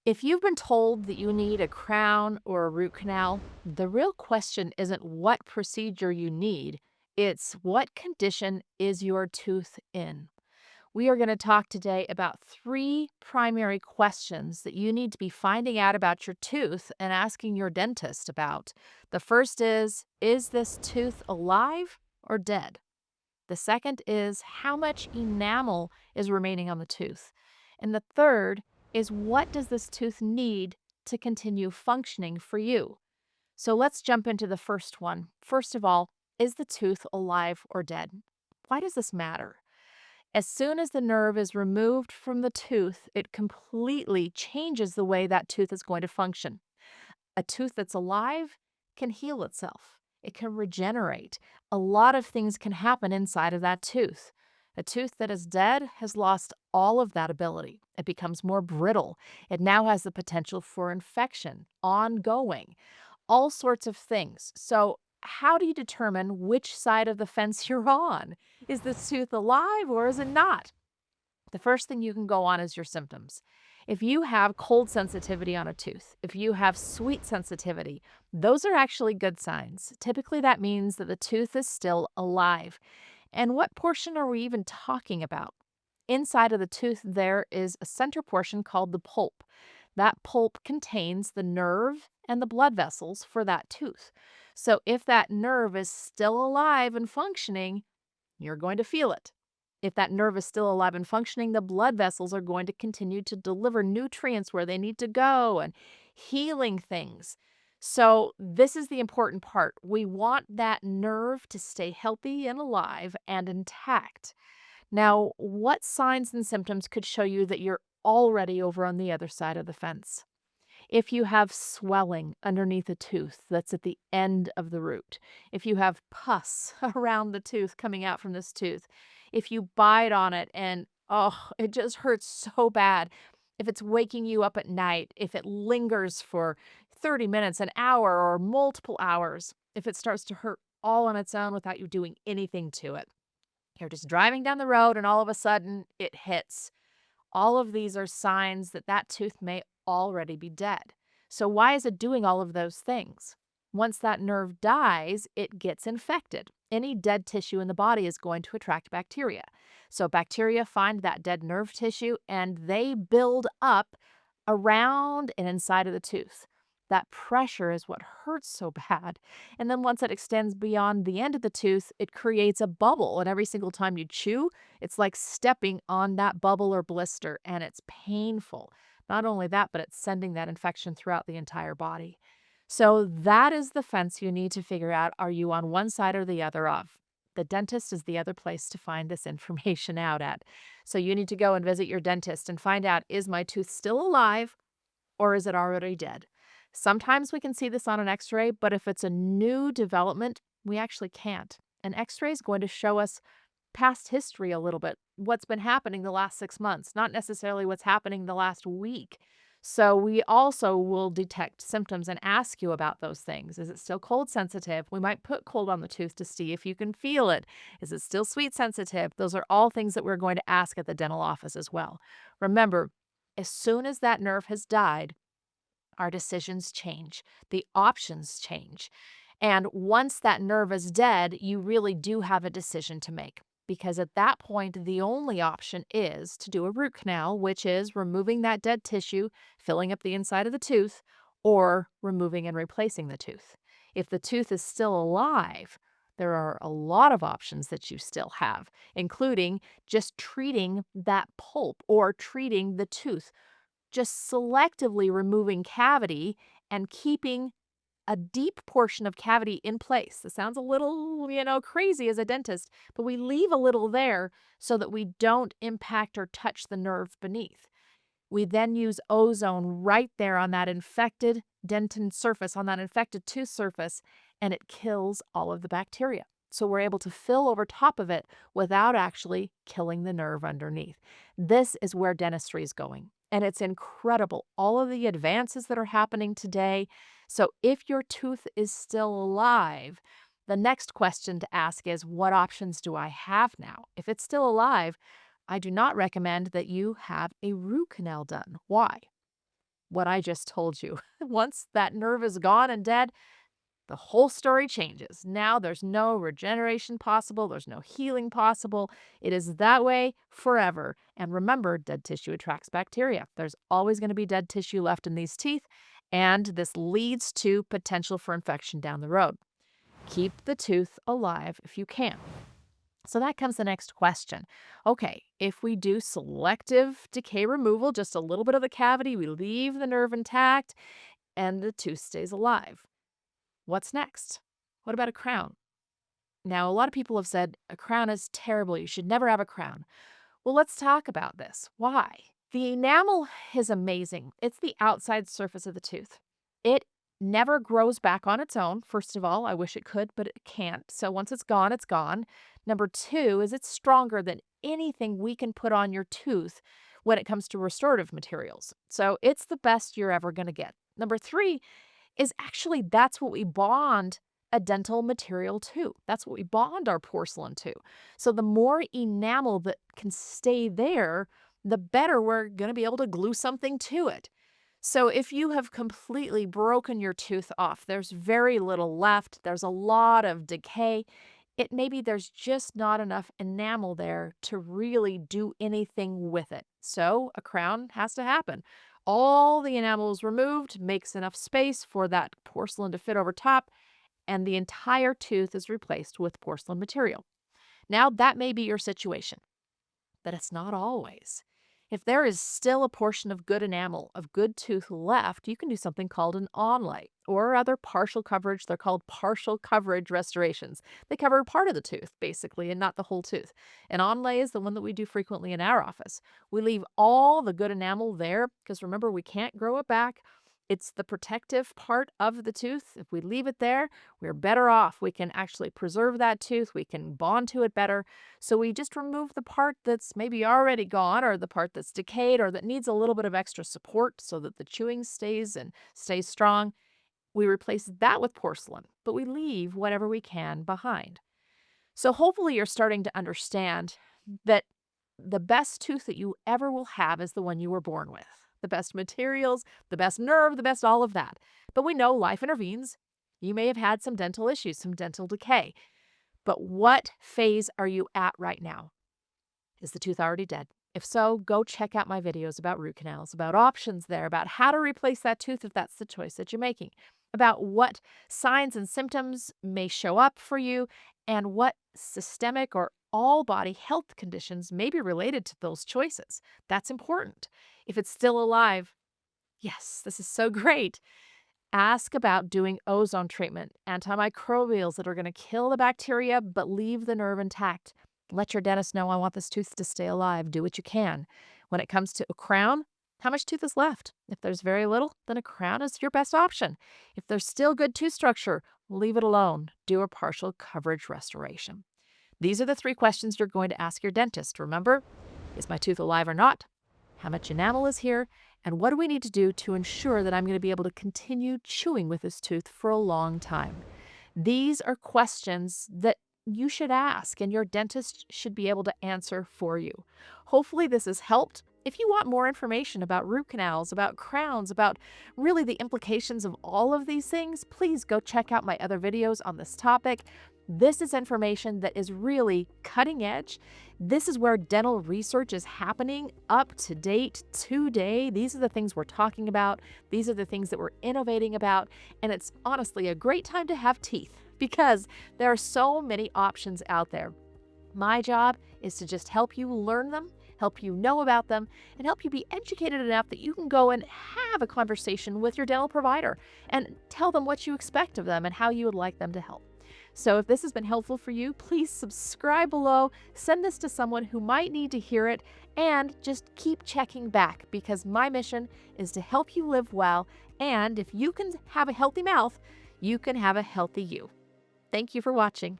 If you've been told that you need a crown or a root canal, the real question isn't what procedure you need, it's what condition is your tooth in. We are going to talk today about three primary questions that you need to be finding out about your tooth and asking your dentist about. The first is this tooth alive or dead? The second is how much enamel is remaining on the tooth. And the third is what does this tooth need to continue functioning for you? So let's jump into the first one. First of all, is the tooth alive or dead? Why does this matter? As soon as the nerve is removed from the tooth, it completely changes the way that tooth is going to function. A tooth that's alive can heal itself. It can regenerate. A lot of things can happen inside of that tooth. A tooth that is dead has lost all of that ability. It becomes more brittle. It now has the potential for infection, ongoing, all sorts of things. So, how do you determine which side of the fence you're on? Is this tooth alive or is it not? The first thing you can go on is your symptoms. If you have cold sensitivity on a tooth, if you have sweet sensitivity, those are actually good signs. Typically, that means that the tooth is still alive. And what portion are we even talking about? Inside of the tooth, there is a center portion called the pulp. That pulp contains the nerve and the blood vessels for that tooth. So if that nerve is still alive and functioning, you're going to feel it. If that nerve is still alive and functioning, the blood vessels are going to continue to deliver nutrients where they need to go and healing things. So, this is the important part. We want that nerve to stay healthy and alive and intact. Now, what signs and symptoms could show you that you're already over on the other side of the fence? If you have swelling underneath a tooth that's at the end of the root, if you have pus around the tooth coming out from this tooth, if you bite on it and oh, it just hurts so bad, if it's waking you up at night, if it lingers for 30 minutes, an hour, or multiple hours, if it starts to hurt all on its own without you doing anything to it. You're just driving down the road and all of a sudden it hits. All of these are signs that that tooth may already be dead. So, why is it doing all of those things? Once that nerve dies, it gets infected. Any dead tissue in the body is going to attract bacteria. So, bacteria find that dead nerve tissue and they build up around and inside of the tooth. That pressure is what hurts so bad. And then once it extends beyond the end of the tooth, it creates a bubble. And every single time you chew, it's like stepping on that bubble or blister, and it's painful. Not only that, but it's sending that infection throughout the entire body. So that is the fence you need to figure out. Are you on one side or the other of? The dentist is the other place to find this information out at. So you need to go and visit your dentist and find out, is my tooth still alive or is it already dead? Sometimes we can see this on an x-ray, but if it's a new development, we actually can't. An x-ray is going to show us past history a little bit, what's been happening the last 6 months, not necessarily what's happening the last week. So we also will detect symptoms and ask you about those things. Is it still cold sensitive? We might put cold on the tooth to see if you can feel it. Is it still sweet sensitive? Those are all things that we're going to ask at the dental office as well. Remember, as soon as that nerve has died, our decisions change, the options change. And once that nerve is dead, you really do have a decision to make. Because at that point, the only option is to do a root canal, which is removing that dead tissue, filling up the inside of the tooth, or removing and replacing the tooth. If the tooth is still alive, there are a lot of options that you still have, including just treating that pulp or treating the tooth, just selectively removing cavity and keeping a deep portion of cavity in place. This sounds a little, crazy as a dentist, but we leave a little there so that we don't impact or touch the nerve beneath. We then use ozone right there on that infected dentin surface, on that infected tooth surface, and it kills all of the bacteria. So we're able to fill over top of it without actually killing the nerve underneath. This is where dentistry is going. And it's incredible, all of the advances that are happening today. So if your tooth is still alive, the next question to ask is, what options do I have now? If it's still alive, I do not recommend that you have a root canal done. Why? what I just told you. Once that nerve is gone and dead, the whole story changes. Now there's no regeneration possible, there's no healing possible. It is that way forever. And remember, dead tissue attracts bacteria. There's always going to be dead tissue left in these teeth, and this leads to potential for infection down the road. Keep the tooth alive if you can. So that comes the next question. Okay, if we do selective decay removal, just a little bit of the cavity, we leave the nerve intact, and the tooth stays alive. What's next? What about a crown? Now, a lot of people have said a crown is terrible. You should never have a crown. Well, let's talk about this. Why? The enamel is amazing. It's the outside surface of the tooth. It never grows back on its own. First of all, I wish it could, but it can't. So once it's gone, it's gone. Number two is it's stronger than anything we can put on your tooth when it comes to restorative materials. So it's the best you're ever going to get. Number three is actually that's what we bond a dental material to. That's what we bond our porcelain to. So the more enamel that can stay there, the better we're going to be able to glue something to it. So if you have completely broken your tooth off, there's very little left, there's a lot of decay, it maybe there's just not enough enamel there to really do anything with it. So a crown has to happen. All the enamel is removed, makes enough space for that porcelain to fit over top, and the entire tooth is replaced with porcelain material. Now, that may be your situation, but it's not always. If there is still a portion of good enamel, of good tooth left, you can do something called an onlay or other partial coverage. They're called partial coverage restorations. They cover part of the tooth, basically, and not the whole tooth. An onlay is the one that we do frequently in our office. We leave all the good enamel there because remember, we can't grow it back. It's the protective part of the tooth. If we leave it there, we're better off. We can actually preserve that tooth. We can bond to it better. So we just remove the part that's maybe already gone or the part that's decayed or that needs a little bit of extra support so that the chewing stays strong. We replace that with porcelain, but we leave whatever we can behind. So hopefully you're starting to understand that the best tooth that you ever will have is the one you were born with. The best materials, the best nerve, the best all of that. But we know life intervenes. You may have had some dental issues, some dental decay. But what phase are you at right now? Is the tooth already dead? If so, go check out my videos about root canals, about options there, about how to replace that tooth if that's the choice that you're making, about what signs and symptoms may show up for you, and what systemic or all body health conditions may be related to those choices. That's important. If it's still alive, yes, this is so great. Ask about doing ozone treatment, antimicrobials that are going to kill the bacteria but leave the nerve intact. Let your dentist know I want this tooth to stay alive. Do what you can. When it comes to a crown, how much tooth is left? If there's very little, then a crown is your best option. If there's still good tooth structure, leave it alone. Do a partial coverage restoration. These are the 3 questions you're going to ask your dentist. Remember, is my tooth alive or not? How much enamel is here? And what do we need to do to ensure that I'm going to be able to continue chewing with this tooth for a long time? These are questions that you should ask, and your dentist should be able to answer for you. Hopefully this has helped. If you want more information about root canals, about crowns, about really the implications of all of these things, please go check out my other videos on this topic. This is information that is really cutting edge. This is where dental research is happening up to date today. These are the things we're talking about. These are the things that we're innovating about. And it's honestly a great time to have teeth because there are so many options out there. My job is to just help you learn them, help you know about them, and help you be educated enough that you can go and have a conversation with your dental provider and tell them what you expect of them and how you would like them to help. So if this has been helpful for you, please subscribe below, send this to someone who might need to hear it, and just keep checking back because my mission is to help you live well. And if you can have a healthy mouth, you can have a healthy you. Thank you for watching.